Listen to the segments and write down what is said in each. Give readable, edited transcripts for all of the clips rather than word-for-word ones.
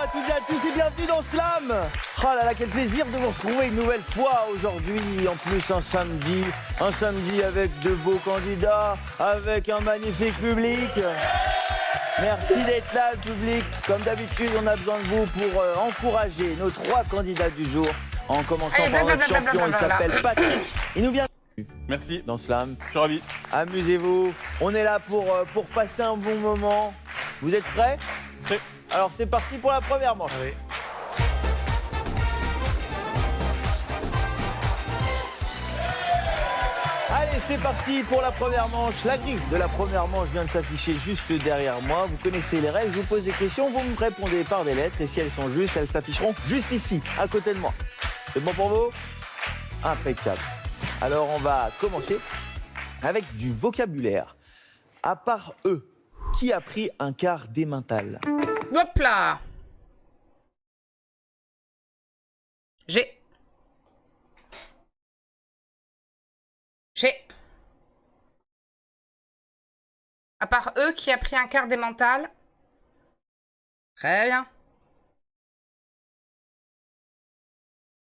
à toutes et à tous et bienvenue dans Slam. Oh là là, quel plaisir de vous retrouver une nouvelle fois aujourd'hui. En plus un samedi avec de beaux candidats, avec un magnifique public. Merci d'être là, le public. Comme d'habitude, on a besoin de vous pour encourager nos 3 candidats du jour. En commençant par notre champion, il s'appelle Patrick. Il nous vient. Merci. Dans Slam. Je suis ravi. Amusez-vous. On est là pour passer un bon moment. Vous êtes prêts? Prêt. Alors c'est parti pour la première manche. Allez. Allez, c'est parti pour la première manche. La grille de la première manche vient de s'afficher juste derrière moi. Vous connaissez les règles, je vous pose des questions, vous me répondez par des lettres. Et si elles sont justes, elles s'afficheront juste ici, à côté de moi. C'est bon pour vous? Impeccable. Alors on va commencer avec du vocabulaire. À part eux, qui a pris un quart d'emmental? Hop là. J'ai. À part eux qui a pris un quart des mentales. Très bien.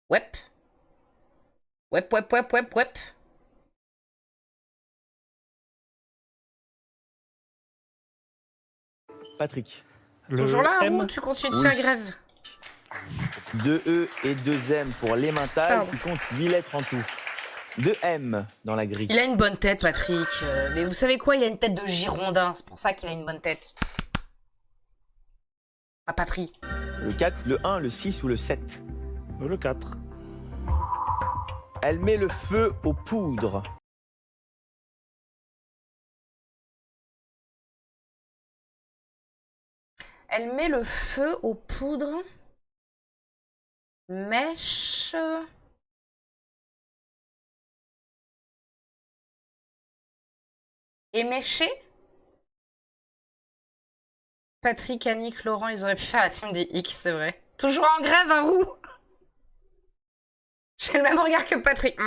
Wep. Wep. Patrick. Toujours là, M. ou tu continues de Oui. faire grève? 2 E et 2 M pour l'emmental Pardon. qui compte 8 lettres en tout. 2 M dans la grille. Il a une bonne tête, Patrick. Mais vous savez quoi? Il a une tête de Girondin. C'est pour ça qu'il a une bonne tête. Ah, Patrick. Le 4, le 1, le 6 ou le 7? Le 4. Elle met le feu aux poudres. Elle met le feu aux poudres. Mèche. Éméché. Patrick, Annick, Laurent, ils auraient pu faire la team des X, c'est vrai. Toujours en grève, à roux. J'ai le même regard que Patrick.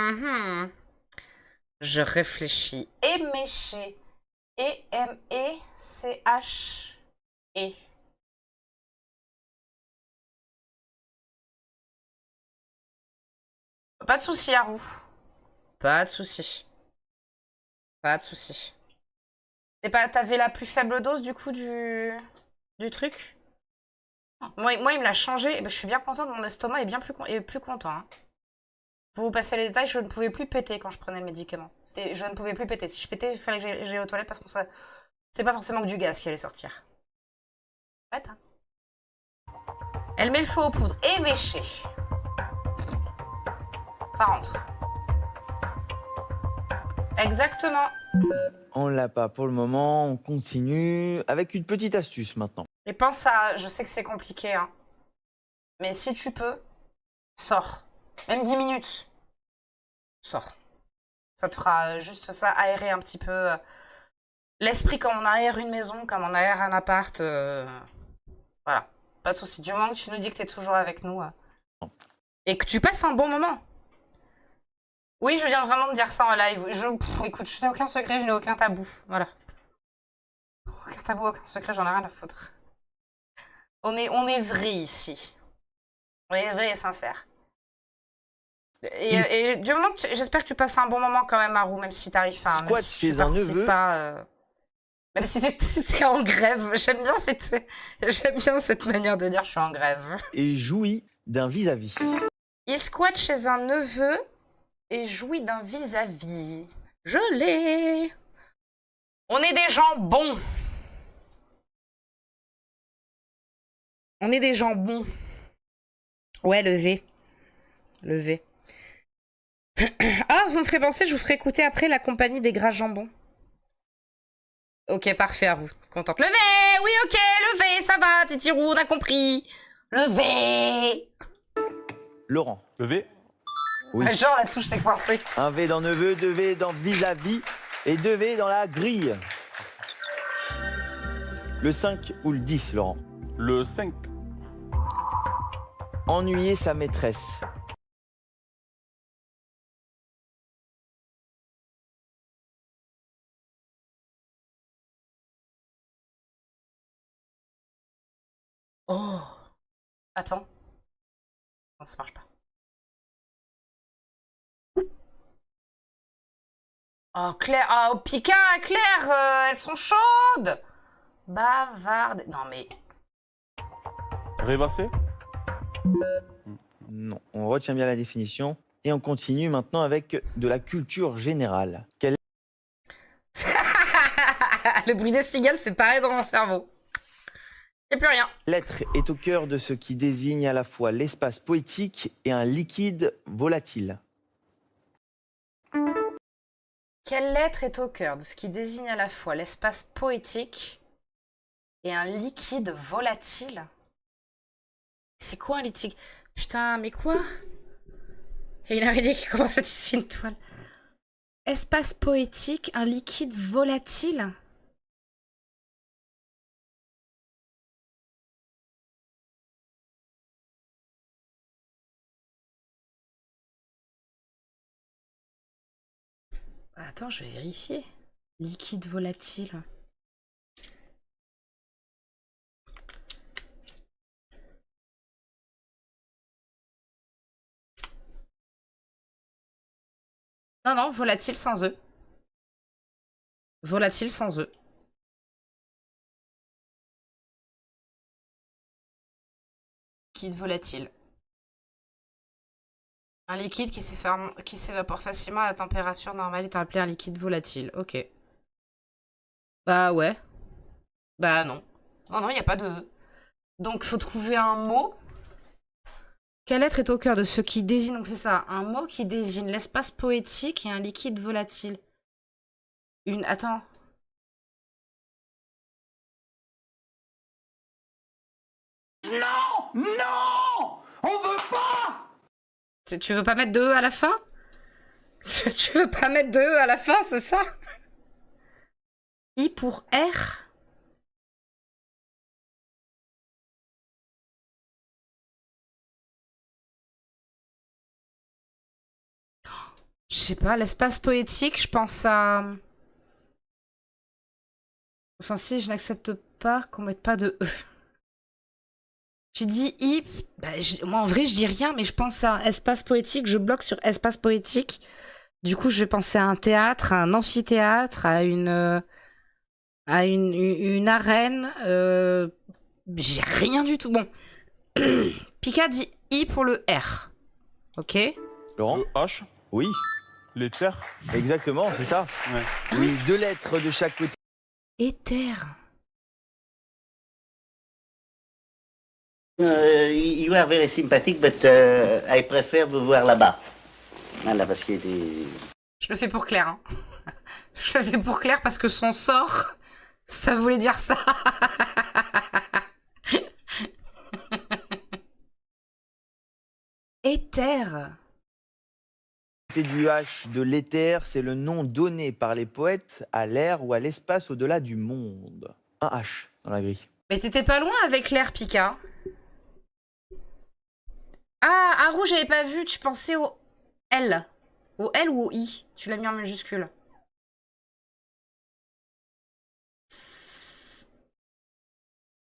Je réfléchis. Éméché. E-M-E-C-H-E. Pas de souci, Harou. Pas de souci. Pas de souci. T'avais la plus faible dose du coup du truc? Moi, il me l'a changé. Et ben, je suis bien contente. Mon estomac est bien plus content. Hein. Pour vous passer les détails, je ne pouvais plus péter quand je prenais le médicament. Je ne pouvais plus péter. Si je pétais, il fallait que j'aille aux toilettes parce que c'est pas forcément que du gaz qui allait sortir. Arrête, hein. Elle met le feu aux poudres. Éméché. Ça rentre. Exactement. On l'a pas pour le moment, on continue avec une petite astuce maintenant. Et pense à... Je sais que c'est compliqué, hein. Mais si tu peux, sors. Même 10 minutes. Sors. Ça te fera juste ça, aérer un petit peu l'esprit comme on aère une maison, comme on aère un appart. Voilà. Pas de souci. Du moment que tu nous dis que tu es toujours avec nous. Et que tu passes un bon moment. Oui, je viens vraiment de dire ça en live. Écoute, je n'ai aucun secret, je n'ai aucun tabou. Voilà. Aucun tabou, aucun secret, j'en ai rien à foutre. On est vrai ici. On est vrai et sincère. Et du moment que j'espère que tu passes un bon moment quand même, Harou, même si t'arrives fin. Squat chez un neveu. Même si t'es en grève. J'aime bien cette manière de dire je suis en grève. Et jouit d'un vis-à-vis. Il squatte chez un neveu et jouit d'un vis-à-vis. Je l'ai. On est des gens bons. On est des gens bons. Ouais, le V. Le V. Ah, vous me ferez penser, je vous ferai écouter après la compagnie des gras jambons. Ok, parfait, Harou. Contente. Le V. Oui, ok, le V, ça va, Titirou, on a compris. Le V. Laurent. Le V. Oui. Genre, la touche s'est coincée. Un V dans neveu, 2 V dans vis-à-vis et 2 V dans la grille. Le 5 ou le 10, Laurent? Le 5. Ennuyer sa maîtresse. Oh. Attends. Non, ça marche pas. Oh, Claire. Oh, Pika, Claire, elles sont chaudes. Bavarde. Non, mais. Rêvasser. Non, on retient bien la définition. Et on continue maintenant avec de la culture générale. Quelle Le bruit des cigales, c'est pareil dans mon cerveau. Et plus rien. lettre est au cœur de ce qui désigne à la fois l'espace poétique et un liquide volatile? Quelle lettre est au cœur de ce qui désigne à la fois l'espace poétique et un liquide volatile? C'est quoi un liquide? Putain, mais quoi? Il y a une araignée qui commence à tisser une toile. Espace poétique, un liquide volatile? Attends, je vais vérifier. Liquide volatile. Non, non, volatile sans eux. Volatile sans eux. Liquide volatile. Un liquide qui s'évapore facilement à la température normale est appelé un liquide volatile. Ok. Bah ouais. Bah non. Non, non, il n'y a pas de... Donc, faut trouver un mot. Quelle lettre est au cœur de ce qui désigne... Donc c'est ça, un mot qui désigne l'espace poétique et un liquide volatile. Une... Attends. Non! Non! On veut pas! Tu veux pas mettre de E à la fin? Tu veux pas mettre de E à la fin, c'est ça? I pour R? Je sais pas, l'espace poétique, je pense à... Enfin si, je n'accepte pas qu'on mette pas de E. Tu dis I, bah, moi en vrai je dis rien, mais je pense à espace poétique, je bloque sur espace poétique. Du coup je vais penser à un théâtre, à un amphithéâtre, à une arène. J'ai rien du tout. Bon, Pika dit I pour le R. Ok. Laurent? Le H. Oui, Les terres. exactement, c'est ça. Ouais. Oui, 2 lettres de chaque côté. Éther. You are very sympathic, but I prefer vous voir là-bas. Voilà, parce qu'il y a des... Je le fais pour Claire. Hein. Je le fais pour Claire parce que son sort, ça voulait dire ça. Éther. Du H de l'éther, c'est le nom donné par les poètes à l'air ou à l'espace au-delà du monde. Un H dans la grille. Mais t'étais pas loin avec l'air, Pika. Ah, à rouge, j'avais pas vu. Tu pensais au L. Au L ou au I? Tu l'as mis en majuscule. Ça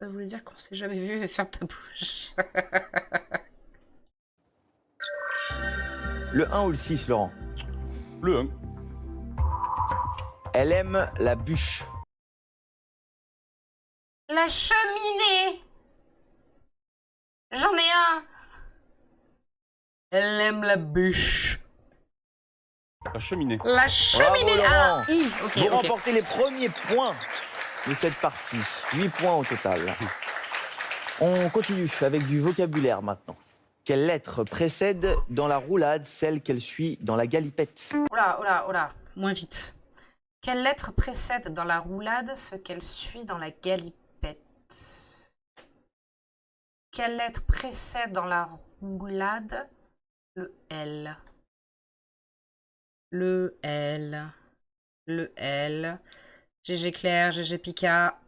voulait dire qu'on s'est jamais vu faire ta bouche. Le 1 ou le 6, Laurent? Le 1. Elle aime la bûche. La cheminée. J'en ai un. Elle aime la bûche. La cheminée. La cheminée. Bravo, Ah, Laurent. I. Ok, Vous ok. remportez les premiers points de cette partie. 8 points au total. On continue avec du vocabulaire maintenant. Quelle lettre précède dans la roulade celle qu'elle suit dans la galipette? Oula, oula, oula. Moins vite. Quelle lettre précède dans la roulade ce qu'elle suit dans la galipette? Quelle lettre précède dans la roulade le L? Le L. Le L. GG Claire, GG Pika.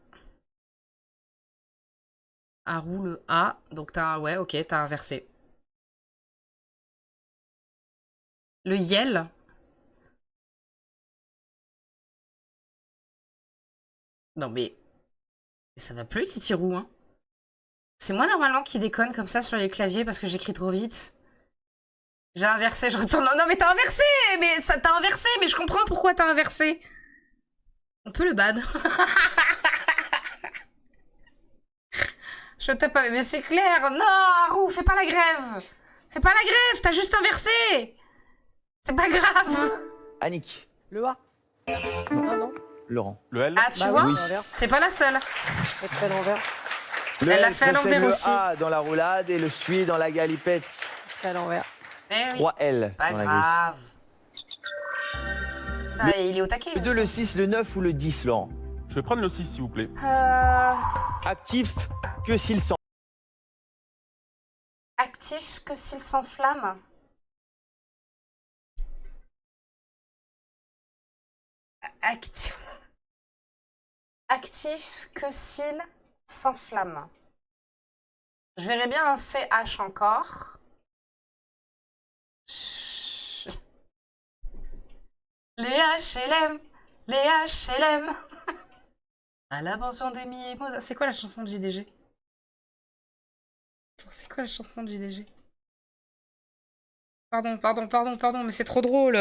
À roue le A. Donc t'as... Ouais, ok, t'as inversé. Le Yel. Non mais... Ça va plus, Titi Roux, hein. C'est moi normalement qui déconne comme ça sur les claviers parce que j'écris trop vite. J'ai inversé, je retourne. Non mais t'as inversé! Mais ça t'a inversé, mais je comprends pourquoi t'as inversé. On peut le ban. Je tape pas, mais c'est clair. Non, Arou, fais pas la grève. Fais pas la grève, t'as juste inversé. C'est pas grave. Annick. Le A. Ah non. Laurent. Le L. Ah, tu Bah vois, oui, l'envers. t'es pas la seule. Faut être fait à l'envers. Le Elle l'a L fait à précède l'envers le aussi. A dans la roulade et le suit dans la galipette. Fait à l'envers. Eh oui, 3 L c'est pas dans la grille. grave. Ah, il est au taquet. Le 2, le 6, le 9 ou le 10, Laurent? Je vais prendre le 6, s'il vous plaît. Actif que s'il s'en... Actif que s'il s'enflamme. Actif. Actif que s'il s'enflamme. Je verrais bien un CH encore. Chut. Les HLM, les HLM. À la pension des mimosas. C'est quoi la chanson de JDG? Attends, c'est quoi la chanson de JDG? Pardon, mais c'est trop drôle.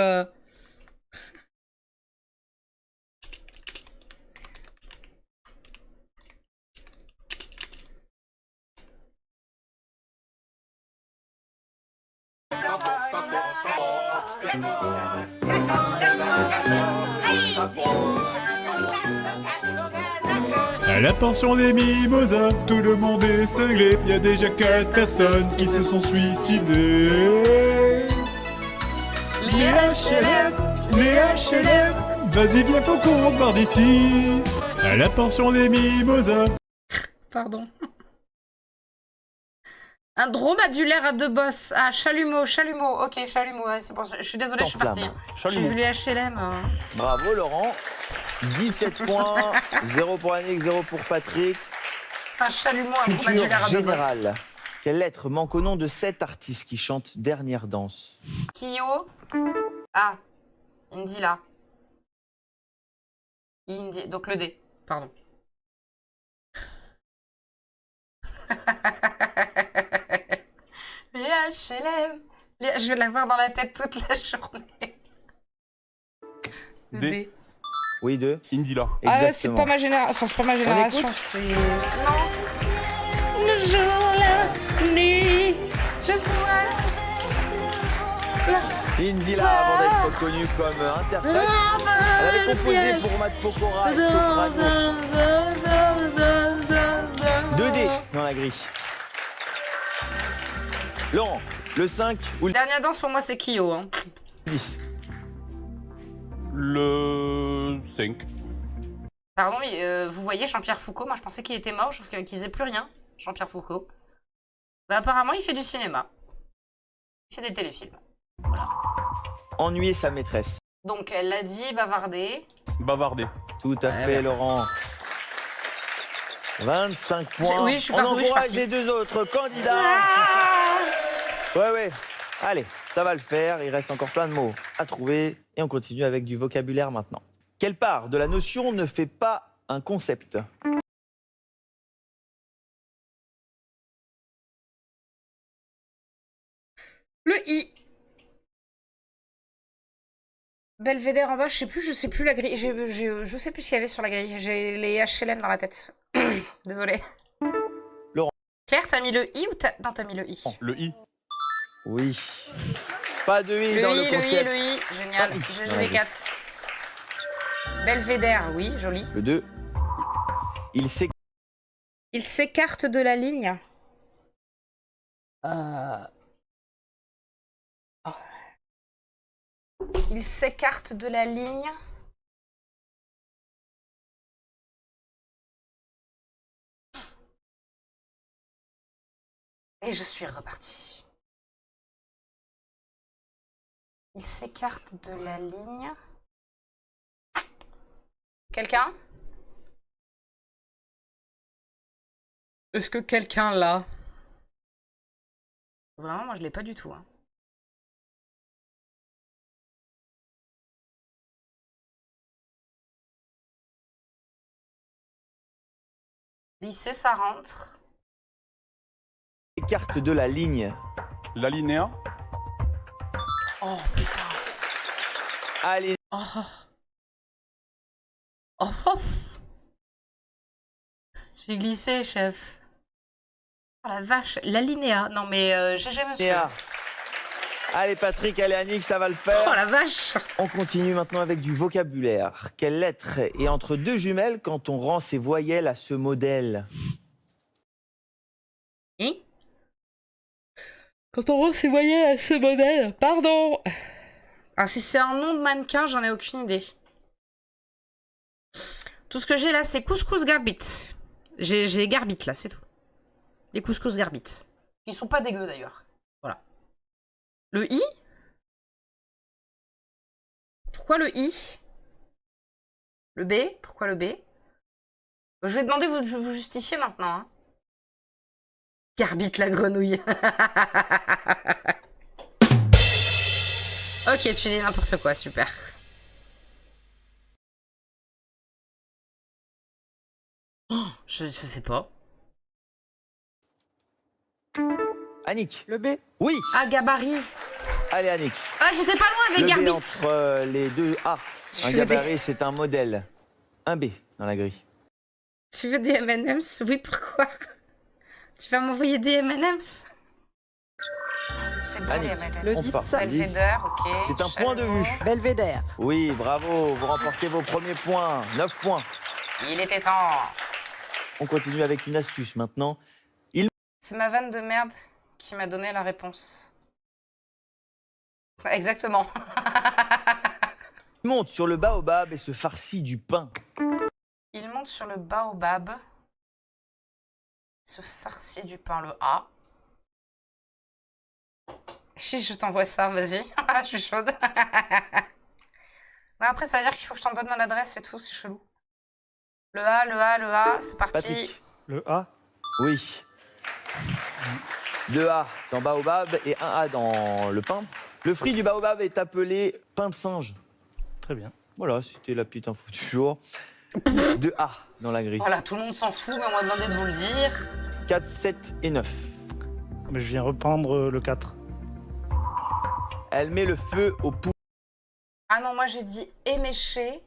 À la pension des mimosas, tout le monde est cinglé. Y a déjà 4 personnes qui se sont suicidées. Les HLM, les HLM, vas-y viens faut qu'on se barre d'ici. À la pension des mimosas. Pardon. Un dromadaire à 2 bosses. Ah, chalumeau. Ok, chalumeau. Ouais, c'est bon. Je suis désolée, je suis partie. J'ai vu les HLM. Bravo, Laurent. 17 points. 0 pour Annick, 0 pour Patrick. Un chalumeau, un Culture dromadaire à 2 bosses. générale. Quelle lettre manque au nom de 7 artistes qui chantent Dernière danse? Kyo. Ah. Indila. Donc le D. Pardon. Les HLM. Je vais l'avoir dans la tête toute la journée. Le D. D. Oui, 2. Indila. Ah, c'est Exactement. pas ma génération. Enfin, c'est pas ma génération. écoute C'est. Non. Le jour, la nuit, je vois. Indila, avant d'être reconnue comme interprète, elle avait composé pour Matt Pokora et Soprano. 2D dans la grille. Laurent, le 5 ou le Dernière danse pour moi, c'est Kyo. Hein. 10? Le 5. Pardon, mais vous voyez Jean-Pierre Foucault, moi je pensais qu'il était mort, je trouve qu'il faisait plus rien, Jean-Pierre Foucault. Bah apparemment il fait du cinéma. Il fait des téléfilms. Ennuyer sa maîtresse. Donc elle l'a dit, bavarder. Bavarder. Tout à fait, Laurent. 25 points. Oui, je suis On partie, oui, je suis encourage partie. les 2 autres candidats. Ouais. Allez, ça va le faire. Il reste encore plein de mots à trouver. Et on continue avec du vocabulaire maintenant. Quelle part de la notion ne fait pas un concept? Le I. Belvédère en bas, je sais plus la grille. Je sais plus ce qu'il y avait sur la grille. J'ai les HLM dans la tête. Désolée. Laurent. Claire, t'as mis le I ou t'as... Non, t'as mis le I. Le I. Oui. Pas de I dans le concept. Le I. Génial. Pas I J'ai dans joué la les grille. 4. Belvédère, oui, joli. Le 2. Il Il s'écarte de la ligne. Il s'écarte de la ligne. Et je suis repartie. Il s'écarte de la ligne. Quelqu'un? Est-ce que quelqu'un l'a? Vraiment, moi je l'ai pas du tout. Hein. Lycée, ça rentre. carte de la ligne. L'alinéa. Oh putain. Allez, Oh. Oh. J'ai glissé, chef. Oh la vache, l'alinéa. Non mais GG monsieur. Néa. Allez Patrick, allez Annick, ça va le faire. Oh la vache. On continue maintenant avec du vocabulaire. Quelle lettre est entre deux jumelles quand on rend ses voyelles à ce modèle? Hein? Quand on rend ses voyelles à ce modèle, pardon. Ah, si c'est un nom de mannequin, j'en ai aucune idée. Tout ce que j'ai là, c'est couscous garbit. J'ai garbit là, c'est tout. Les couscous garbit. Ils sont pas dégueux d'ailleurs. Voilà. Le I? Pourquoi le I? Le B? Pourquoi le B? Je vais demander de vous justifier maintenant. Hein. Garbit la grenouille. Ok, tu dis n'importe quoi, super. Oh, je sais pas. Annick. Le B. Oui. Ah, gabarit. Allez Annick. Ah, j'étais pas loin avec Le B garbit. entre les deux A. Tu Un veux gabarit, c'est un modèle. Un B dans la grille. Tu veux des M&M's? Oui, pourquoi? Tu vas m'envoyer des M&M's? C'est bon, Annick, les M&M's. Le on 10. part. Belvédère, ok. C'est un point de vue. Belvédère. Oui, bravo, vous remportez vos premiers points. 9 points. Il était temps. On continue avec une astuce maintenant. C'est ma vanne de merde qui m'a donné la réponse. Exactement. Il monte sur le baobab et se farcit du pain. Il monte sur le baobab. Se farcit du pain, le A. Si, je t'envoie ça, vas-y. Je suis chaude. Non, après, ça veut dire qu'il faut que je t'en donne mon adresse et tout, c'est chelou. Le A, c'est parti. Patrick. Le A. Oui. 2 A dans baobab et 1 A dans le pain. Le fruit du baobab est appelé pain de singe. Très bien. Voilà, c'était la petite info du jour. 2 A dans la grille. Voilà, tout le monde s'en fout, mais on m'a demandé de vous le dire. 4, 7 et 9. Mais je viens reprendre le 4. Elle met le feu au poudre. Ah non, moi j'ai dit éméché.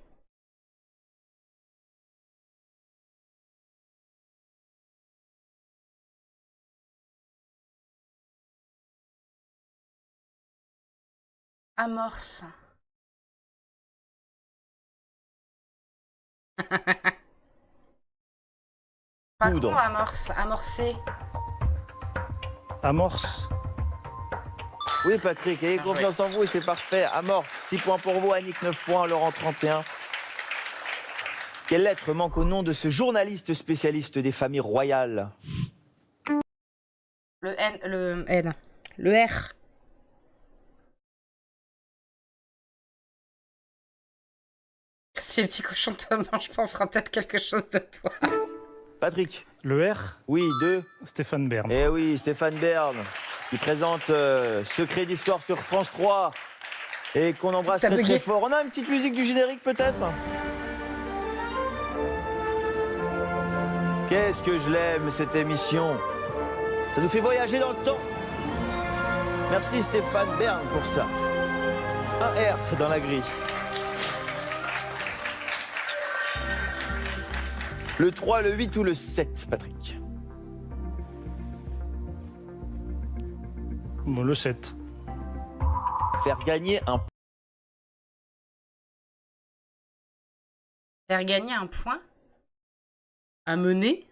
Amorce. Pas Poudre. con, amorce. Amorcer. Amorce. Oui, Patrick, ayez Bien joué. confiance en vous et c'est parfait. Amorce, 6 points pour vous, Annick, 9 points, Laurent, 31. Quelle lettre manque au nom de ce journaliste spécialiste des familles royales? Le N. Le R. Si le petit cochon te mange pas, on fera peut-être quelque chose de toi. Patrick. Le R. Oui, 2. Stéphane Bern. Eh oui, Stéphane Bern, qui présente Secret d'Histoire sur France 3 et qu'on embrasse T'as très, bugué. très fort. On a une petite musique du générique peut-être? Qu'est-ce que je l'aime cette émission. Ça nous fait voyager dans le temps. Merci Stéphane Bern pour ça. Un R dans la grille. Le 3, le 8 ou le 7, Patrick? Bon, le 7. Faire gagner un Faire gagner un point? À mener?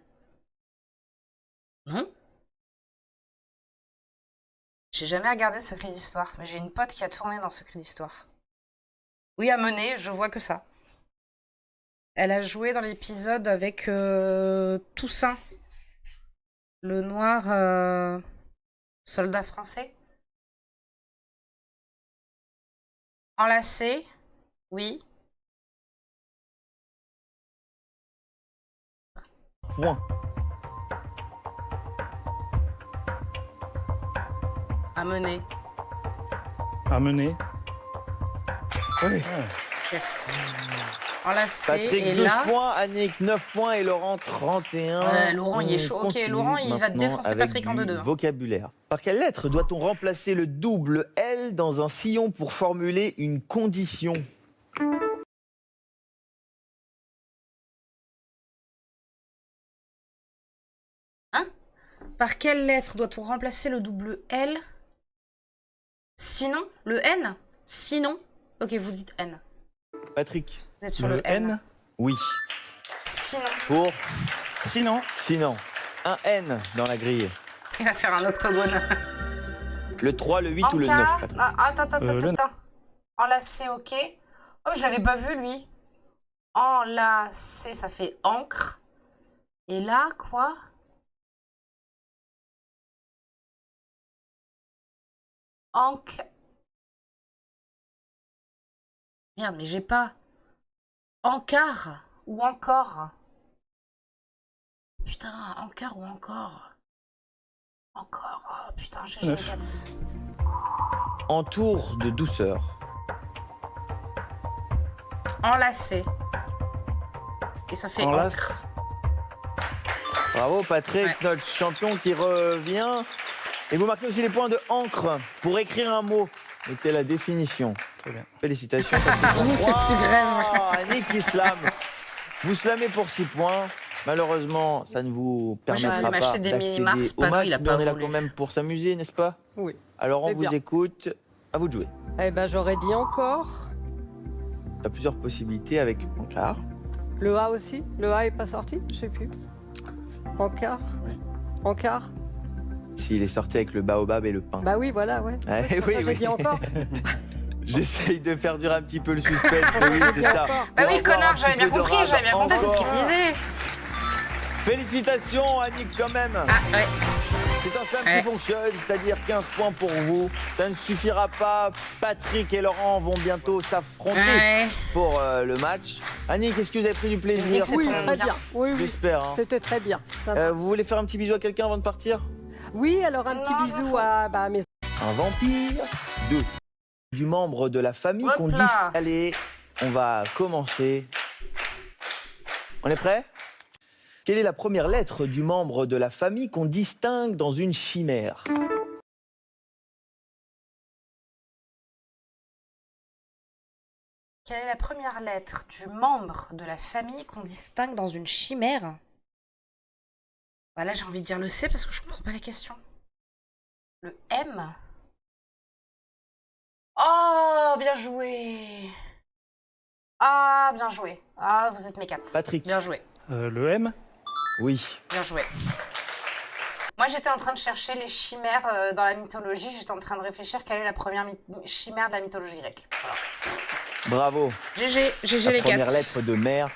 Non? J'ai jamais regardé Secret d'Histoire, mais j'ai une pote qui a tourné dans Secret d'Histoire. Oui, à mener, je vois que ça. Elle a joué dans l'épisode avec Toussaint, le noir soldat français. Enlacé, oui. point. À mener. À mener. Oui. Enlacé. Patrick, Et 12 là... points, Annick, 9 points et Laurent, 31. Ouais, Laurent, il est chaud. On Ok, continue Laurent, il va maintenant défoncer avec Patrick en du 2-2. vocabulaire. Par quelle lettre doit-on remplacer le double L dans un sillon pour formuler une condition? Par quelle lettre doit-on remplacer le double L? Sinon, le N? Sinon. Ok, vous dites N. Patrick? Vous êtes sur le N. Oui. Sinon. Pour Sinon. un N dans la grille. Il va faire un octogone. Le 3, le 8 ou le 9, Encart. Patrick? Attends. Enlacé, ok. Oh, je l'avais pas vu, lui. Enlacé, ça fait encre. Et là, quoi? Merde, mais j'ai pas. Encart ou encore? Putain, encart ou encore? Encore. Oh, putain, j'ai les 4. Entour de douceur. Enlacé. Et ça fait encre. Bravo Patrick, Ouais. notre champion qui revient. Et vous marquez aussi les points de encre. Pour écrire un mot, mettez la définition. Très bien. Félicitations. Nous, c'est plus grave. Annick qui slame. Vous slamez pour 6 points. Malheureusement, ça ne vous Moi, j'ai permettra voulu pas m'acheter des d'accéder mini-mars, au Pano, match, il a mais pas on est là voulu. quand même pour s'amuser, n'est-ce pas? Oui. Alors on C'est vous bien. écoute. À vous de jouer. Eh ben, j'aurais dit encore. Il y a plusieurs possibilités avec Encart. Le A aussi. Le A est pas sorti, je sais plus. Encart. Oui. Encart. S'il est sorti avec le baobab et le pain. Bah oui, voilà, ouais. Ouais, C'est pour ça que j'ai dit encore. J'essaye de faire durer un petit peu le suspense, mais oui, c'est ça. Encore. Bah Pour oui, avoir connard, un j'avais petit bien peu de compris, rage j'avais bien compté, c'est ce qu'il me encore. disait. Félicitations, Annick, quand même. Ah, ouais. C'est un slam Ouais. qui fonctionne, c'est-à-dire 15 points pour vous. Ça ne suffira pas. Patrick et Laurent vont bientôt s'affronter Ouais. pour le match. Annick, est-ce que vous avez pris du Il dit plaisir? que c'est Oui, pour très bien. bien. Oui, oui. J'espère. Hein. C'était très bien. Ça va. Vous voulez faire un petit bisou à quelqu'un avant de partir? Oui, alors un Non, petit je m'en bisou fous. à mes. Un vampire. 2. Du membre de la famille Hop qu'on là. dit. Allez, on va commencer. On est prêt? Quelle est la première lettre du membre de la famille qu'on distingue dans une chimère? Quelle est la première lettre du membre de la famille qu'on distingue dans une chimère? Bah là, j'ai envie de dire le C parce que je comprends pas la question. Le M? Oh, bien joué! Ah, bien joué. Ah, vous êtes mes 4. Patrick. Bien joué, Le M. Oui. bien joué. Moi, j'étais en train de chercher les chimères dans la mythologie. J'étais en train de réfléchir quelle est la première chimère de la mythologie grecque. Voilà. Bravo. GG La les 4. première lettre de mère.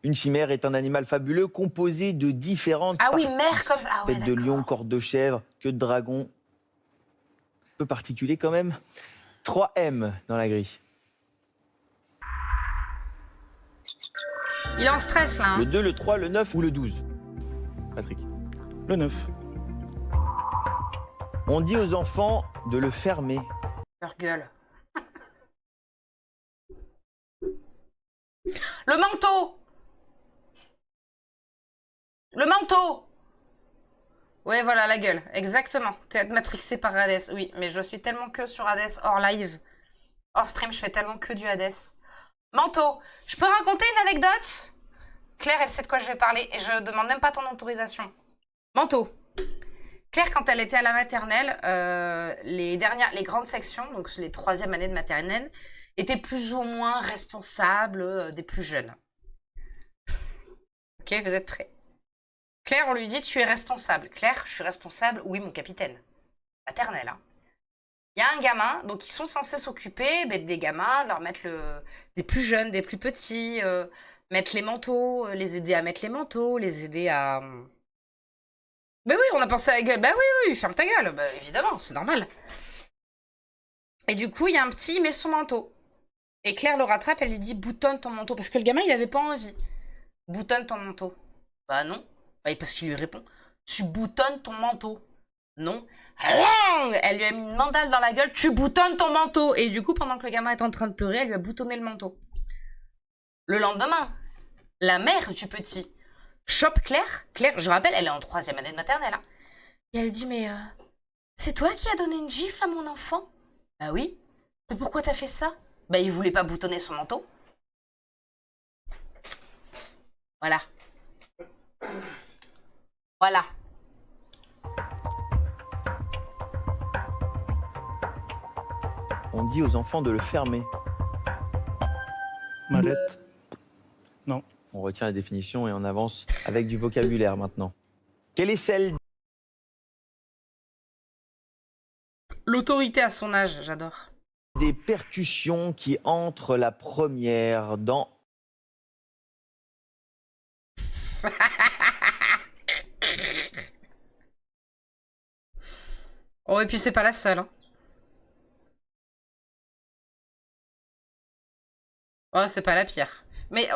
Une chimère est un animal fabuleux composé de différentes Ah oui, parties. mère comme ça. Ah ouais, Tête de d'accord. lion, corne de chèvre, queue de dragon. Un peu particulier quand même. 3 M dans la grille. Il est en stress là. Hein. Le 2, le 3, le 9 ou le 12? Patrick. Le 9. On dit aux enfants de le fermer. Leur gueule. Le manteau. Le manteau. Ouais, voilà, la gueule. Exactement. T'es matrixé par Hades. Oui, mais je suis tellement que sur Hades hors live. Hors stream, je fais tellement que du Hades. Manteau. Je peux raconter une anecdote? Claire, elle sait de quoi je vais parler et je demande même pas ton autorisation. Manteau. Claire, quand elle était à la maternelle, les grandes sections, donc les 3e années de maternelle, étaient plus ou moins responsables des plus jeunes. Ok, vous êtes prêts? Claire, on lui dit, tu es responsable. Claire, je suis responsable, oui, mon capitaine. Maternelle, hein. Il y a un gamin, donc ils sont censés s'occuper des gamins, leur mettre des plus jeunes, des plus petits, mettre les manteaux, les aider à mettre les manteaux, les aider à... Ben oui, on a pensé à la gueule. Ben oui, ferme ta gueule. Ben évidemment, c'est normal. Et du coup, il y a un petit, il met son manteau. Et Claire le rattrape, elle lui dit, boutonne ton manteau. Parce que le gamin, il avait pas envie. Boutonne ton manteau. Bah non. Bah, parce qu'il lui répond, tu boutonnes ton manteau. Non. Elle lui a mis une mandale dans la gueule, tu boutonnes ton manteau. Et du coup, pendant que le gamin est en train de pleurer, elle lui a boutonné le manteau. Le lendemain, la mère du petit chope Claire. Claire, je rappelle, elle est en 3e année de maternelle. Hein. Et elle dit, mais c'est toi qui as donné une gifle à mon enfant? Bah oui. Mais pourquoi t'as fait ça? Bah il voulait pas boutonner son manteau. Voilà. Voilà. On dit aux enfants de le fermer. Mallette. On retient la définition et on avance avec du vocabulaire maintenant. Quelle est celle L'autorité à son âge, j'adore. des percussions qui entre la première dans... Oh, et puis c'est pas la seule. Hein. Oh, c'est pas la pire. Mais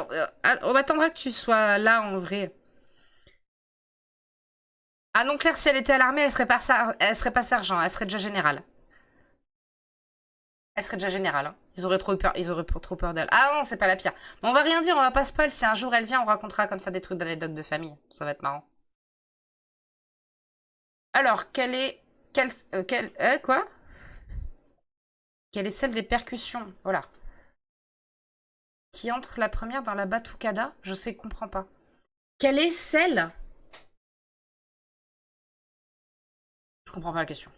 on attendra que tu sois là en vrai. Ah non, Claire, si elle était à l'armée, elle serait pas sergent, elle serait déjà générale. Elle serait déjà générale. Hein. Ils auraient trop peur d'elle. Ah non, c'est pas la pire. Mais on va rien dire, on va pas spoil. Si un jour elle vient, on racontera comme ça des trucs d'anecdotes de famille. Ça va être marrant. Alors, quelle est celle des percussions? Voilà. Qui entre la première dans la batucada? Je sais, comprends pas. Quelle est celle? Je comprends pas la question.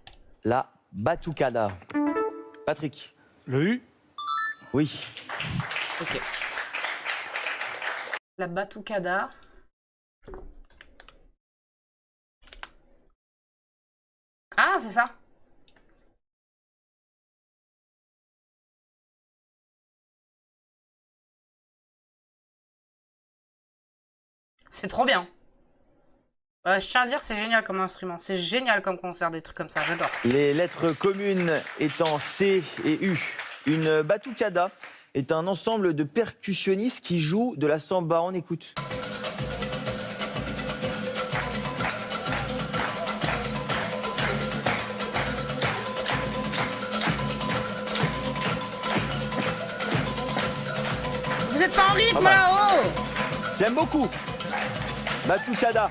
La batucada. Patrick. Le U. Oui. Ok. La batucada. Ah, c'est ça. C'est trop bien. Je tiens à dire, c'est génial comme instrument. C'est génial comme concert, des trucs comme ça. J'adore. Les lettres communes étant C et U. Une batucada est un ensemble de percussionnistes qui jouent de la samba. On écoute. Vous êtes pas en rythme, Pas mal. là-haut! J'aime beaucoup. Batucada.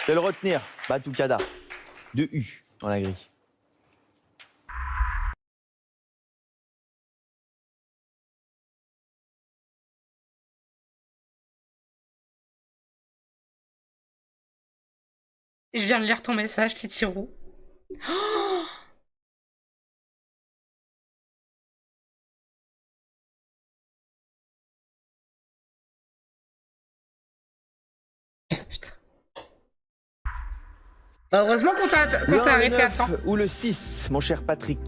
Je vais le retenir. Batucada. De U dans la grille. Je viens de lire ton message, Titirou. Oh, putain. Bah, heureusement qu'on t'a Le arrêté à 9 temps. ou le 6, mon cher Patrick.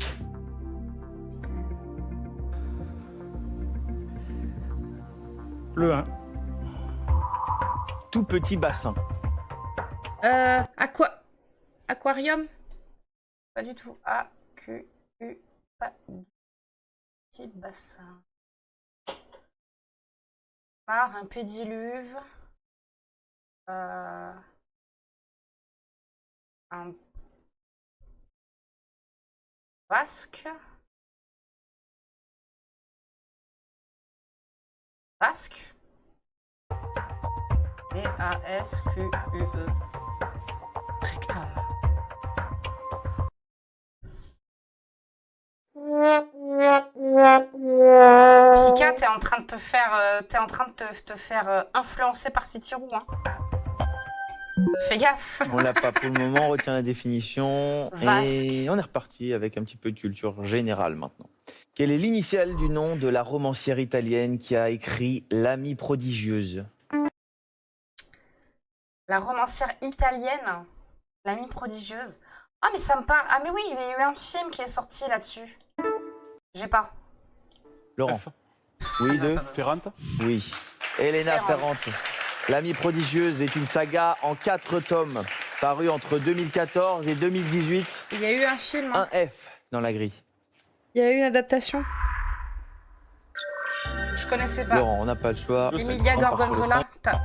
Le 1. Tout petit bassin. Aquarium? Pas du tout. A-Q-U. Pas du petit bassin. Par un pédiluve. Un basque. Basque. B-A-S-Q-U-E. Rectum. Pika, t'es en train de te faire, influencer par Titirou, hein. Fais gaffe. On l'a pas pour le moment, on retient la définition. Vasque. Et on est reparti avec un petit peu de culture générale maintenant. Quelle est l'initiale du nom de la romancière italienne qui a écrit L'amie prodigieuse? La romancière italienne, l'amie prodigieuse. Ah, mais ça me parle. Ah, mais oui, il y a eu un film qui est sorti là-dessus. J'ai pas. Laurent. F. Oui, de Ferrante. Oui. Elena Ferrante. Ferrante. L'amie prodigieuse est une saga en 4 tomes, parue entre 2014 et 2018. Il y a eu un film. Hein. Un F dans la grille. Il y a eu une adaptation. Je connaissais pas. Laurent, on n'a pas le choix. Emilia On part sur le Gorgonzola. cinq,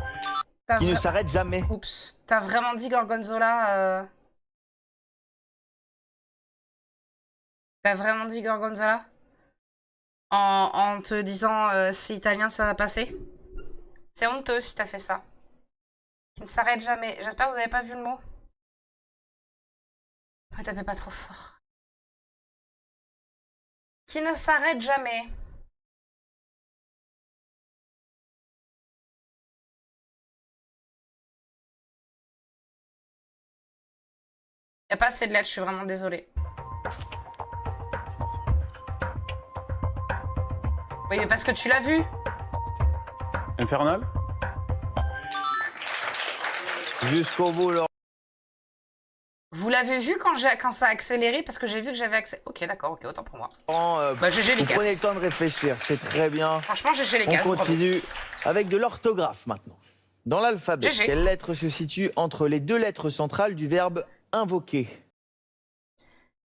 T'as Qui ne vra- s'arrête jamais. Oups. T'as vraiment dit Gorgonzola T'as vraiment dit Gorgonzola? en te disant c'est italien, ça va passer. C'est honteux si t'as fait ça. Qui ne s'arrête jamais. J'espère que vous avez pas vu le mot. Ne tapez pas trop fort. Qui ne s'arrête jamais. Y a pas assez de lettres, je suis vraiment désolée. Oui, mais parce que tu l'as vu. Infernal. Jusqu'au bout, Laurent. Vous l'avez vu quand ça a accéléré? Parce que j'ai vu que j'avais accéléré. Ok, d'accord, ok, autant pour moi. Bah, GG les Vous prenez gars. le temps de réfléchir, c'est très bien. Franchement, GG les On gars. continue avec de l'orthographe maintenant. Dans l'alphabet, GG. quelle lettre se situe entre les deux lettres centrales du verbe invoquer?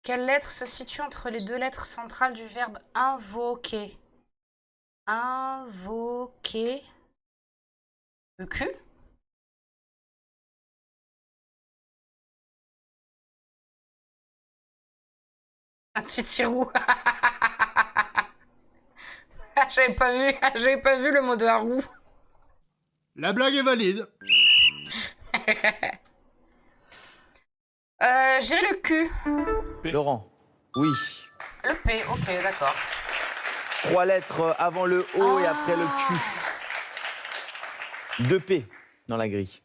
Quelle lettre se situe entre les deux lettres centrales du verbe invoquer? Invoquer. Le Q? Un petit tirou. J'avais pas vu le mot de harou. La blague est valide. J'ai le Q. Laurent, oui. Le P, ok, d'accord. 3 lettres avant le O et après le Q. 2 P dans la grille.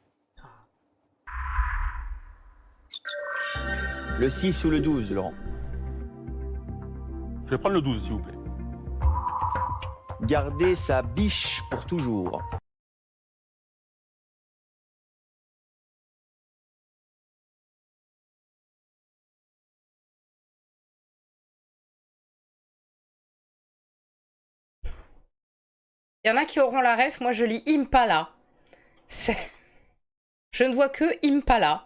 Le 6 ou le 12, Laurent? Je vais prendre le 12, s'il vous plaît. Garder sa biche pour toujours. Il y en a qui auront la ref, moi je lis Impala. Je ne vois que Impala.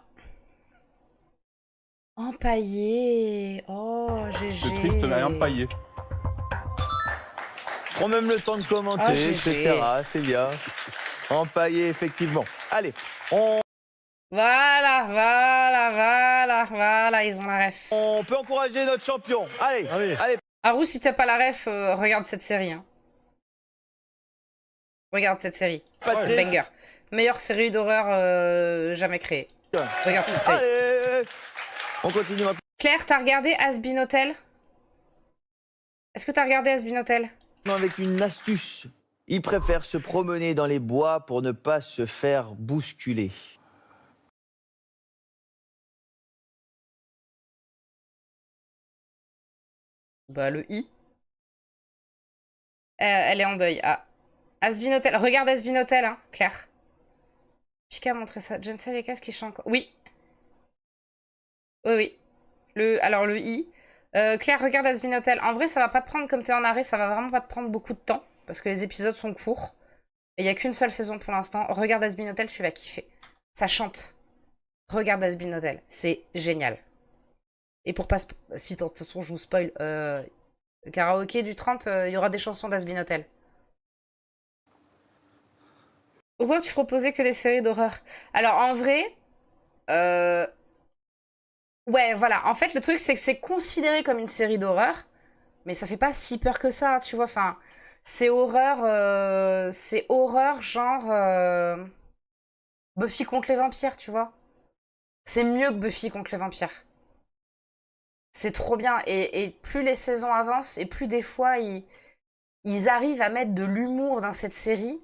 Empaillé. Oh, GG. Le triste n'a rien paillé. Prends même le temps de commenter, Ah, GG. etc. C'est bien. Empaillé, effectivement. Allez, on Voilà, ils ont la ref. peut encourager notre champion. Allez, allez. Arou, si t'as pas la ref, regarde cette série. Hein. Regarde cette série. Passez. C'est banger. Meilleure série d'horreur jamais créée. Regarde cette série. Allez, on continue maintenant Claire, t'as regardé Has-Been Hotel? Est-ce que t'as regardé Has-Been Hotel? avec une astuce. Il préfère se promener dans les bois pour ne pas se faire bousculer. Bah, le I. Elle est en deuil. Ah. Has-Been Hotel. Regarde Has-Been Hotel, hein, Claire. Pika a montré ça. Jensen et Cass qui chantent encore. Oui. Oui. Alors, le I. Claire, regarde Has-Been Hotel. En vrai, ça va pas te prendre, comme t'es en arrêt, ça va vraiment pas te prendre beaucoup de temps. Parce que les épisodes sont courts. Et il y a qu'une seule saison pour l'instant. Regarde Has-Been Hotel, tu vas kiffer. Ça chante. Regarde Has-Been Hotel. C'est génial. Et pour pas... Si de toute façon, je vous spoil. Le karaoké du 30, il y aura des chansons d'Has-Been Hotel. Pourquoi tu proposais que des séries d'horreur? Alors, en vrai... Ouais, voilà. En fait, le truc, c'est que c'est considéré comme une série d'horreur, mais ça fait pas si peur que ça, tu vois. Enfin, c'est horreur genre... Buffy contre les vampires, tu vois. C'est mieux que Buffy contre les vampires. C'est trop bien. Et plus les saisons avancent, et plus des fois, ils arrivent à mettre de l'humour dans cette série.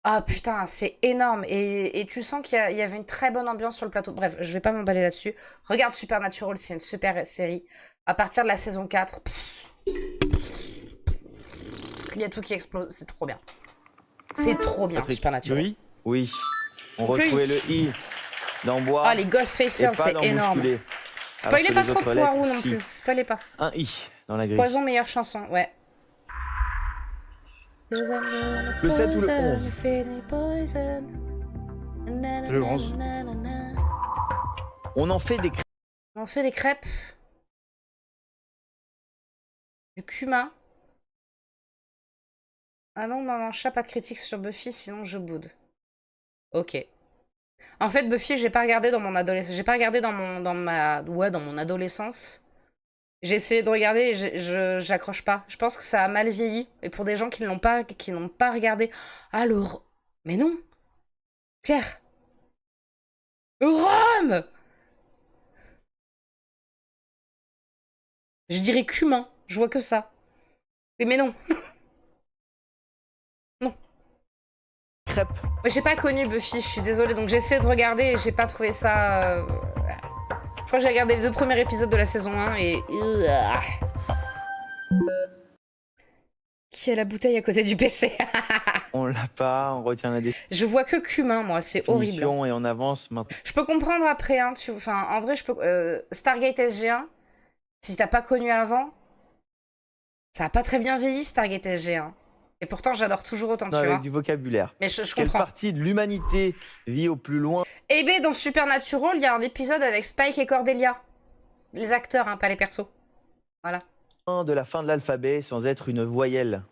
Ah putain, c'est énorme. Et tu sens qu'il y avait une très bonne ambiance sur le plateau. Bref, je vais pas m'emballer là-dessus. Regarde Supernatural, c'est une super série. À partir de la saison 4, il y a tout qui explose. C'est trop bien. C'est trop bien, Patrick, Supernatural. Oui. Oui, on Le retrouvait I. le I dans bois. Ah, les et Ghostfacers, pas c'est dans énorme. bousculer. Spoilez Alors pas que les trop autres Poirot lettres, non si. plus. Spoilez pas. Un I dans la grille. Poison, meilleure chanson, ouais. Le 7 ou le 11? Le 11. On en fait des crêpes. On fait des crêpes. Du cumin. Ah non, maman, chat, pas de critique sur Buffy, sinon je boude. Ok. En fait, Buffy, j'ai pas regardé dans mon adolescence. J'ai pas regardé dans mon adolescence. J'ai essayé de regarder et j'accroche pas. Je pense que ça a mal vieilli. Et pour des gens qui n'ont pas regardé. Ah, mais non! Claire! Le rhum! Je dirais cumin. Je vois que ça. Oui, mais non. Non. Crêpe. Moi, j'ai pas connu Buffy, je suis désolée. Donc j'ai essayé de regarder et j'ai pas trouvé ça... Je crois que j'ai regardé les 2 premiers épisodes de la saison 1 et... Qui a la bouteille à côté du PC? On l'a pas, on retient la définition Je vois que cumin, moi, c'est horrible. et on avance maintenant. Je peux comprendre après, hein, enfin, en vrai, je peux... Stargate SG1, si t'as pas connu avant, ça a pas très bien vieilli, Stargate SG1. Et pourtant, j'adore toujours autant, tu Avec vois. du vocabulaire. Mais je Quelle comprends. partie de l'humanité vit au plus loin Et bien, dans Supernatural, il y a un épisode avec Spike et Cordelia. Les acteurs, hein, pas les persos. Voilà. de la fin de l'alphabet sans être une voyelle?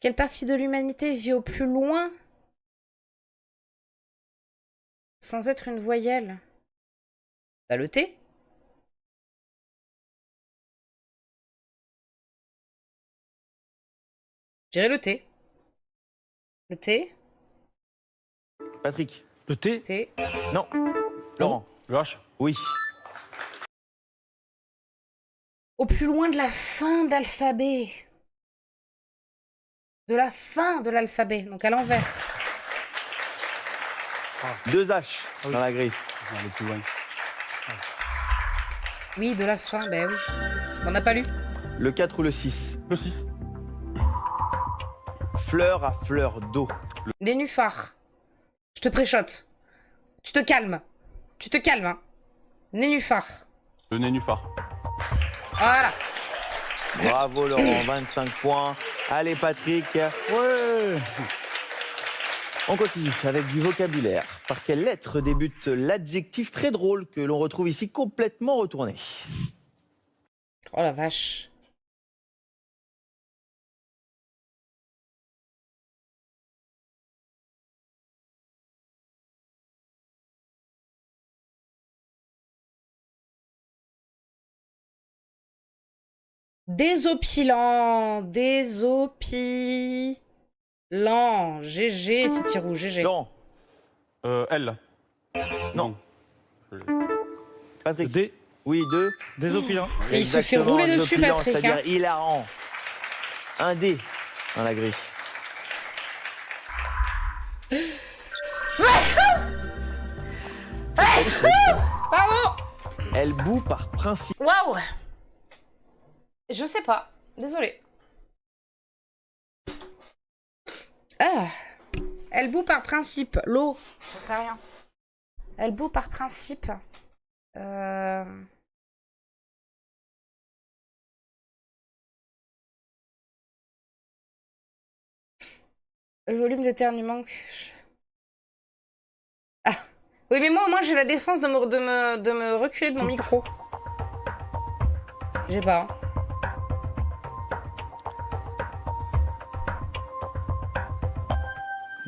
Quelle partie de l'humanité vit au plus loin sans être une voyelle? Bah, le T. Je dirais le T. Le T. Patrick? Le T. T. Non. Laurent? Le H. Oui. Au plus loin de la fin d'alphabet. De la fin de l'alphabet, donc à l'envers. 2 H dans la grille. On va aller plus loin. Oui, de la fin, ben oui. On n'a pas lu. Le 4 ou le 6? Le 6. Fleur à fleur d'eau. Nénuphar. Je te préchote. Tu te calmes. Tu te calmes, hein. Nénuphar. Le nénuphar. Voilà. Bravo Laurent, 25 points. Allez Patrick. Ouais. On continue avec du vocabulaire. Par quelle lettre débute l'adjectif très drôle que l'on retrouve ici complètement retourné? Oh la vache. Désopilant. Désopilant. GG, Titirou, GG. Laurent? L. Non. Je l'ai. Patrick? Le D. Oui, 2. Désopilant. Et il se fait Exactement, rouler dessus, désopilant, Patrick. C'est-à-dire Hein. hilarant. Un D dans la grille. Pardon. Elle bout par principe. Waouh. Je sais pas. Désolée. Ah. Elle bout par principe. L'eau. Je sais rien. Elle bout par principe. Le volume d'éternuement. Ah. Oui, mais moi, au moins, j'ai la décence de me reculer de mon micro. J'ai pas. Hein.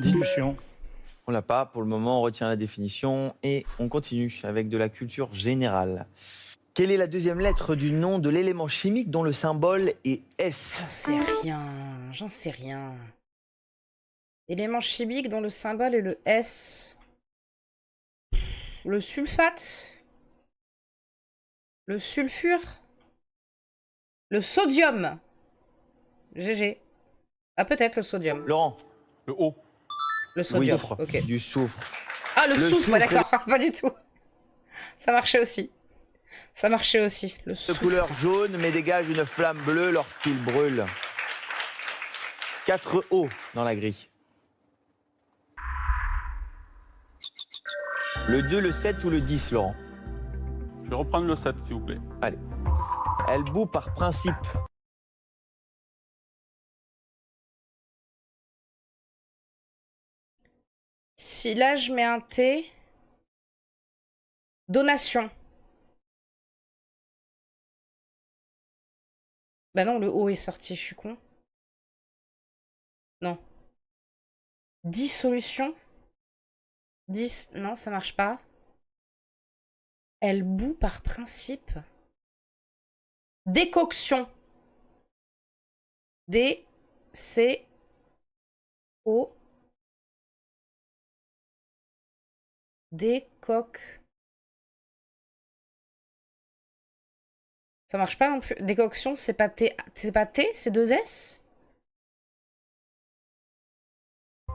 Dilution. On l'a pas pour le moment, on retient la définition et on continue avec de la culture générale. Quelle est la deuxième lettre du nom de l'élément chimique dont le symbole est S? J'en sais rien. J'en sais rien. Élément chimique dont le symbole est le S. Le sulfate. Le sulfure. Le sodium. GG. Ah, peut-être le sodium. Laurent? Le O. Le sodium. soufre. Ok. Du soufre. Ah, le Le soufre, soufre. d'accord. Pas du tout. Ça marchait aussi. Ça marchait aussi. Le De soufre. couleur jaune mais dégage une flamme bleue lorsqu'il brûle. 4 O dans la grille. Le 2, le 7 ou le 10, Laurent? Je vais reprendre le 7, s'il vous plaît. Allez. Elle bout par principe. Si là, je mets un T. Donation. Bah non, le O est sorti, je suis con. Non. Dissolution. Non, ça marche pas. Elle bout par principe. Décoction. D-C-O. Décoc. Ça marche pas non plus. Décoction, c'est pas T, c'est 2 S?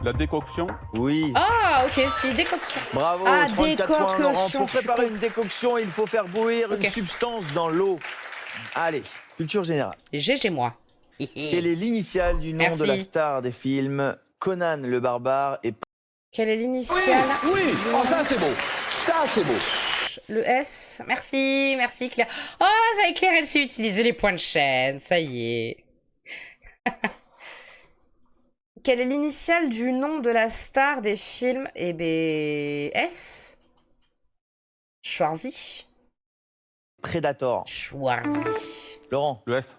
La décoction. Oui. Ah, ok, si, décoction. Bravo, Ah, 34 points, Laurent. décoction, Pour je suis préparer con. une décoction, il faut faire bouillir Ok. une substance dans l'eau. Allez, culture générale. GG moi. Quelle est l'initiale du nom Merci. de la star des films Conan le barbare et... Quelle est l'initiale? Oui, oh, ça c'est beau. Ça c'est beau. Le S. Merci, merci Claire. Oh, ça y est, Claire, elle sait utiliser les points de chaîne. Ça y est. Quelle est l'initiale du nom de la star des films? Eh ben, S. Schwarzy. Predator. Schwarzy. Laurent. Le S.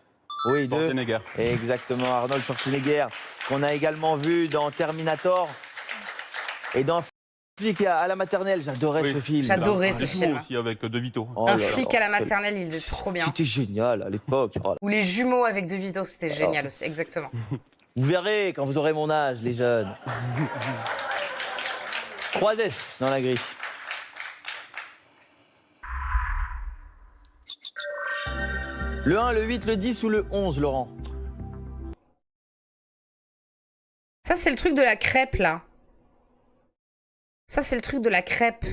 Oui, deux. Schwarzenegger. Exactement, Arnold Schwarzenegger, qu'on a également vu dans Terminator et dans Flic à la maternelle. J'adorais Oui. ce film. J'adorais ce Les jumeaux film. aussi avec De Vito. Oh Un là flic là, à la maternelle, il était trop bien. C'était génial à l'époque. Oh là. Ou les jumeaux avec De Vito, c'était génial aussi, exactement. Vous verrez quand vous aurez mon âge, les jeunes. 3 S dans la grille. Le 1, le 8, le 10 ou le 11, Laurent? Ça, c'est le truc de la crêpe, là. Ça, c'est le truc de la crêpe.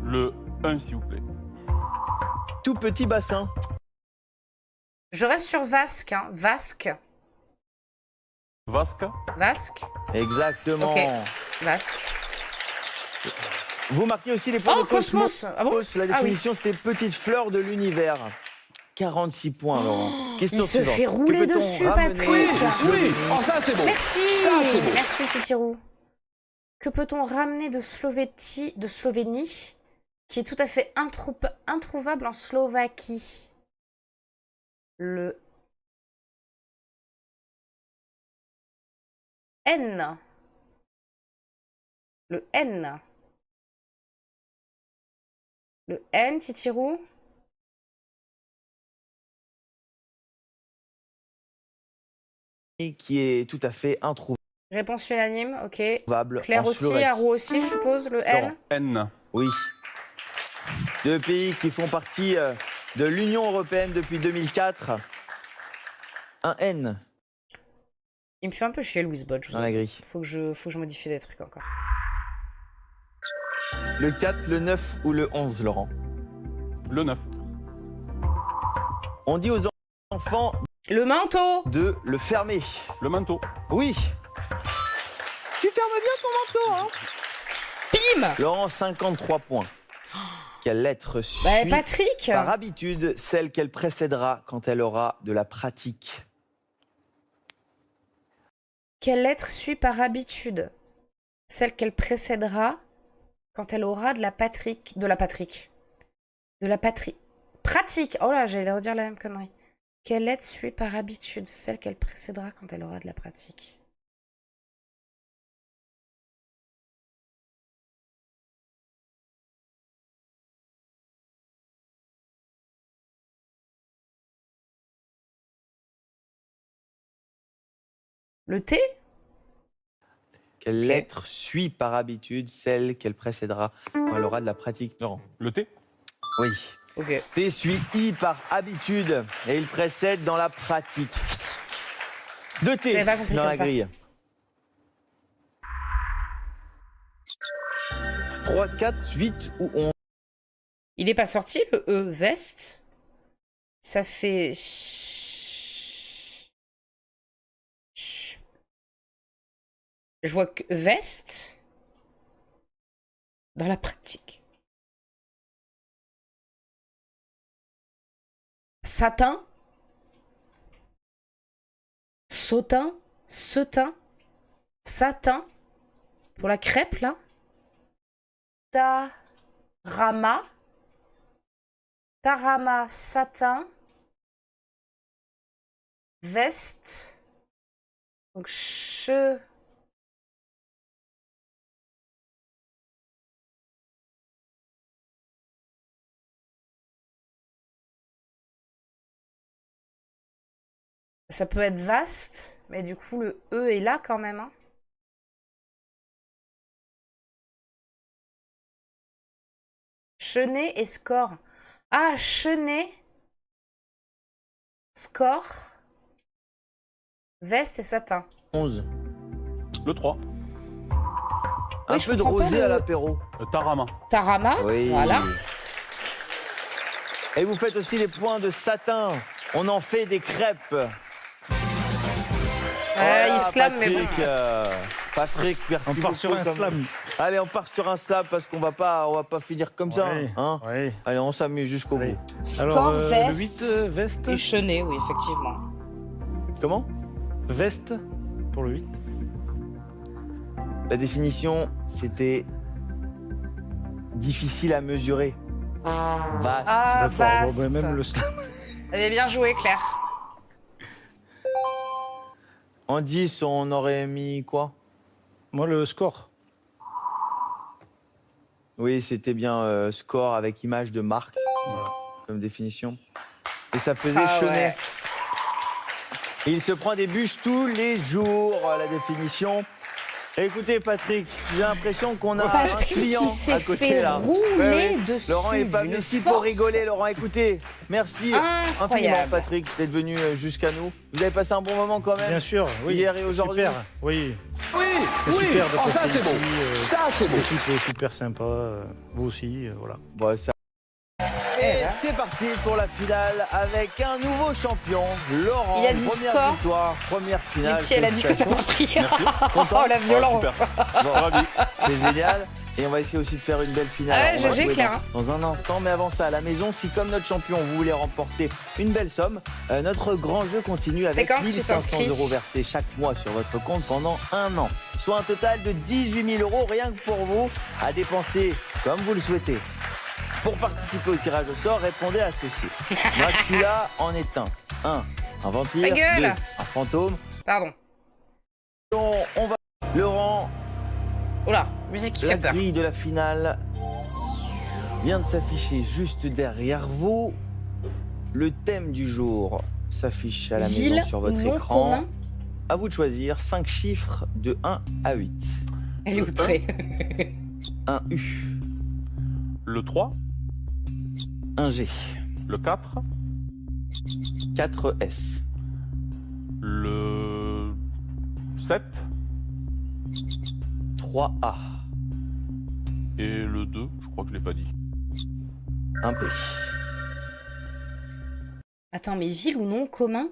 Le 1, s'il vous plaît. Tout petit bassin. Je reste sur Vasque, hein. Vasque. Vasca. Vasque. Exactement. Ok. Vasque. Vous marquez aussi les points Oh, de Cosmos. Cosmos. Ah bon? La Ah oui. définition, c'était petite fleur de l'univers. 46 points, Laurent. Question Il se suivante. fait rouler Que peut-on dessus, ramener Patrick. Oui, oh, ça c'est beau. Merci. Ça, c'est beau. Merci, Titirou. Que peut-on ramener de Slovénie, qui est tout à fait introuvable en Slovaquie? Le N. Le N. Le N, Titirou. Qui est tout à fait introuvable Réponse unanime, ok. en Claire aussi, Slovaquie. Arou aussi, je suppose, le N. Laurent. N. Oui. 2 pays qui font partie de l'Union européenne depuis 2004. Un N Il me fait un peu chier, Louise Bott, je vous dans la avoue. grille. Faut que je modifie des trucs encore. Le 4, le 9 ou le 11, Laurent? Le 9. On dit aux enfants Le manteau. de le fermer. Le manteau. Oui. Tu fermes bien ton manteau, hein? Bim. Laurent, 53 points. Quelle lettre suit Bah, Patrick. par habitude celle qu'elle précédera quand elle aura de la pratique? Quelle lettre suit par habitude celle qu'elle précédera quand elle aura de la Patrick. De la Patrick. De la patrie. Pratique. Oh là, j'allais redire la même connerie. Quelle lettre suit par habitude celle qu'elle précédera quand elle aura de la pratique? Le T? Quelle Ok. lettre suit par habitude celle qu'elle précédera quand elle aura de la pratique? Laurent? Le T. Oui. Ok. T suit I par habitude et il précède dans la pratique. 2 T J'avais pas compris dans comme la ça. grille. 3, 4, 8 ou 11. Il est pas sorti, le E, veste. Ça fait... Je vois que veste dans la pratique. Satin. Sautin. Setin. Satin. Pour la crêpe, là. Tarama. Tarama, satin. Veste. Donc, Ça peut être vaste, mais du coup, le E est là quand même. Hein. Chenet et score. Ah, Chenet. Score. Veste et satin. 11. Le 3. Un je peu de comprends pas rosé le- à l'apéro. Tarama. Tarama. Oui. Voilà. Et vous faites aussi les points de satin. On en fait des crêpes. Voilà, Islam, mais bon. Patrick, merci On part beaucoup, sur un comme- slam. Allez, on part sur un slam parce qu'on va pas finir comme ça. Ouais, Hein. ouais. Allez, on s'amuse jusqu'au Allez. bout. Score, le veste 8, veste. et chenet, oui, effectivement. Comment? Veste pour le 8. La définition, c'était difficile à mesurer. Vaste. Ah, D'accord, vaste. bon, ben, même le slam. Elle avait bien joué, Claire. En 10, on aurait mis quoi? Moi, le score. Oui, c'était bien score avec image de marque comme définition. Et ça faisait Ah Chenet. ouais. Et il se prend des bûches tous les jours, la définition. Écoutez, Patrick, j'ai l'impression qu'on a un Patrick client qui s'est à côté fait là. rouler dessus Laurent est pas d'une venu ici force. pour rigoler, Laurent. Écoutez, merci infiniment, Incroyable. Patrick, d'être venu jusqu'à nous. Vous avez passé un bon moment quand même. Bien sûr, oui. Hier et aujourd'hui. Super, oui. Oui, C'est oui. super de Oh, ça, passer c'est beau. ici, Ça, c'est beau. L'équipe est super sympa. Vous aussi, voilà. Bon, ça... Et c'est parti pour la finale avec un nouveau champion, Laurent. Il a dit première score. victoire, première finale. Lucie, elle a dit que t'as Félicitations. pas pris. Oh, la violence. Bon, ravi. C'est génial. Et on va essayer aussi de faire une belle finale. Ouais, On va GG, jouer Claire. dans un instant. Mais avant ça, à la maison, si comme notre champion, vous voulez remporter une belle somme, notre grand jeu continue avec quand que tu 1500 t'inscris € versés chaque mois sur votre compte pendant un an. Soit un total de 18 000 € rien que pour vous, à dépenser comme vous le souhaitez. Pour participer au tirage au sort, répondez à ceci. Dracula en est un. 1. Un vampire. Ta gueule. 2. Un fantôme. Pardon. On va... Laurent, Oula, musique qui la fait peur. grille de la finale vient de s'afficher juste derrière vous. Le thème du jour s'affiche à la Ville maison sur votre ou nom écran. commun. À vous de choisir 5 chiffres de 1 à 8. Elle est outrée. Un U, Le 3. un G, Le 4. 4 S, Le 7. 3 A, Et le 2. Je crois que je l'ai pas dit. un P. Attends, mais ville ou nom commun?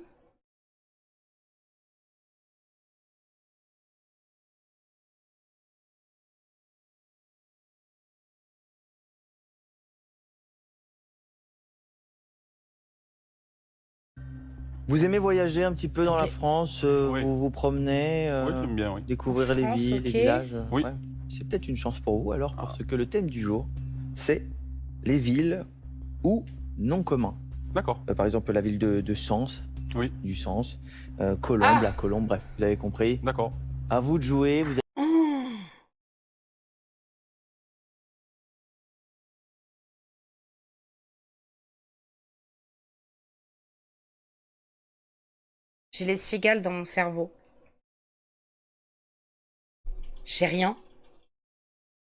Vous aimez voyager un petit peu dans la Attendez. France, Oui. vous vous promenez, Oui, j'aime bien, oui. découvrir les France, villes, ok. les villages. Oui. Ouais. C'est peut-être une chance pour vous alors, Ah. parce que le thème du jour, c'est les villes ou noms communs. D'accord. Par exemple, la ville de Sens, Oui. du Sens, Colombe, Ah. la Colombe, bref, vous avez compris. D'accord. À vous de jouer, vous Mmh. J'ai les cigales dans mon cerveau. J'ai rien.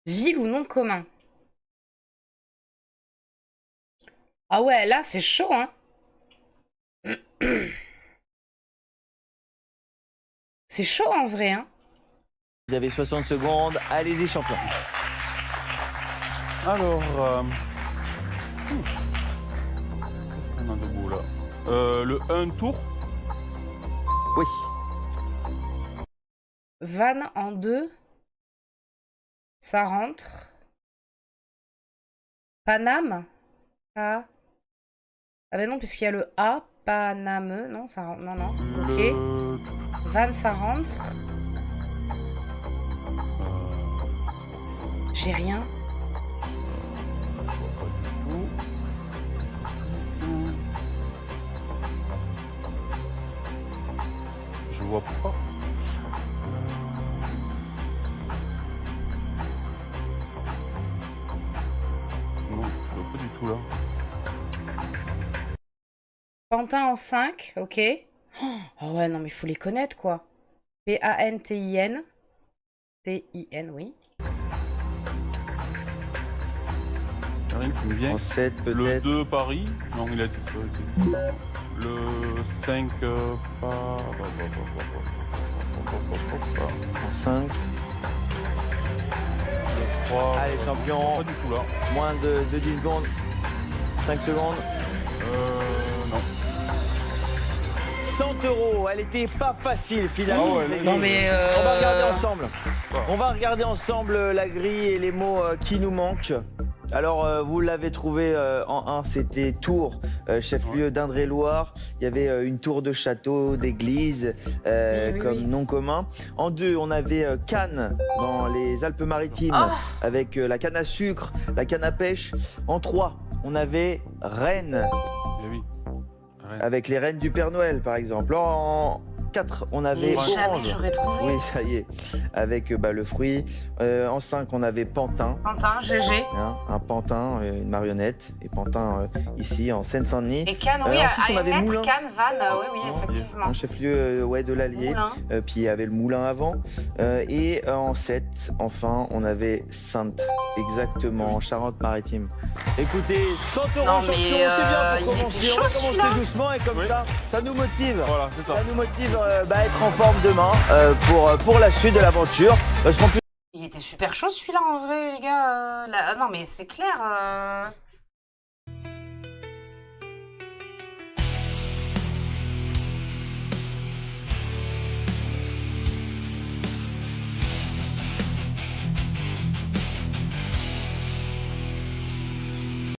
Ville ou nom commun? Ah ouais, là, c'est chaud, hein. C'est chaud en vrai, hein. Vous avez 60 secondes, allez-y champion. Alors. Qu'est-ce qu'on a de beau là? Le 1 tour. Oui. Vanne en deux. Ça rentre. Paname. Ah. Ah ben non, puisqu'il y a le A. Paname. Non, ça rentre. Non, non. Ok. Le... Vanne, ça rentre. J'ai rien. Je vois pas. Non, je vois pas du tout là. Pantin en 5. Ok. Oh ouais, non, mais il faut les connaître, quoi. Pantin. Tin, oui. Rien qui me vient. En 7 Le peut-être. 2 Paris. Non, il a dit ça. Ok. Le 5 pas. En 5. Le 3. Allez, champion. Pas du tout là. Moins de 10 secondes. 5 secondes. Non. 100 €. Elle était pas facile finalement. Ah ouais, les Non, grilles. mais. On va regarder ensemble. Ouais. On va regarder ensemble la grille et les mots qui nous manquent. Alors, vous l'avez trouvé en 1, c'était Tours, chef-lieu d'Indre-et-Loire. Il y avait une tour de château, d'église Oui, comme oui. nom commun. En 2, on avait Cannes dans les Alpes-Maritimes Oh. avec la canne à sucre, la canne à pêche. En 3, on avait Rennes Eh oui. Rennes. avec les rennes du Père Noël par exemple. En 4, on avait Mais jamais Orange. j'aurais trouvé. Oui, ça y est, avec le fruit. En 5, on avait Pantin. Pantin, GG. Hein, un pantin, une marionnette, et pantin ici en Seine-Saint-Denis. Et Cannes, oui, en 6, on à avait une lettre, Moulin. Cannes, Vannes, oui, Non, effectivement. Un chef-lieu de l'Allier, Moulin. puis il y avait le moulin avant. Et en 7, enfin, on avait Sainte, exactement, en Charente-Maritime. Écoutez, 100 € Non, champion, mais, c'est bien pour il était commencer. chaud, On va celui-là. commencer doucement et comme Oui. ça nous motive. Voilà, c'est ça. Ça nous motive à être en forme demain pour la suite de l'aventure. Parce qu'en plus, Il était super chaud celui-là en vrai, les gars. Non, mais c'est clair.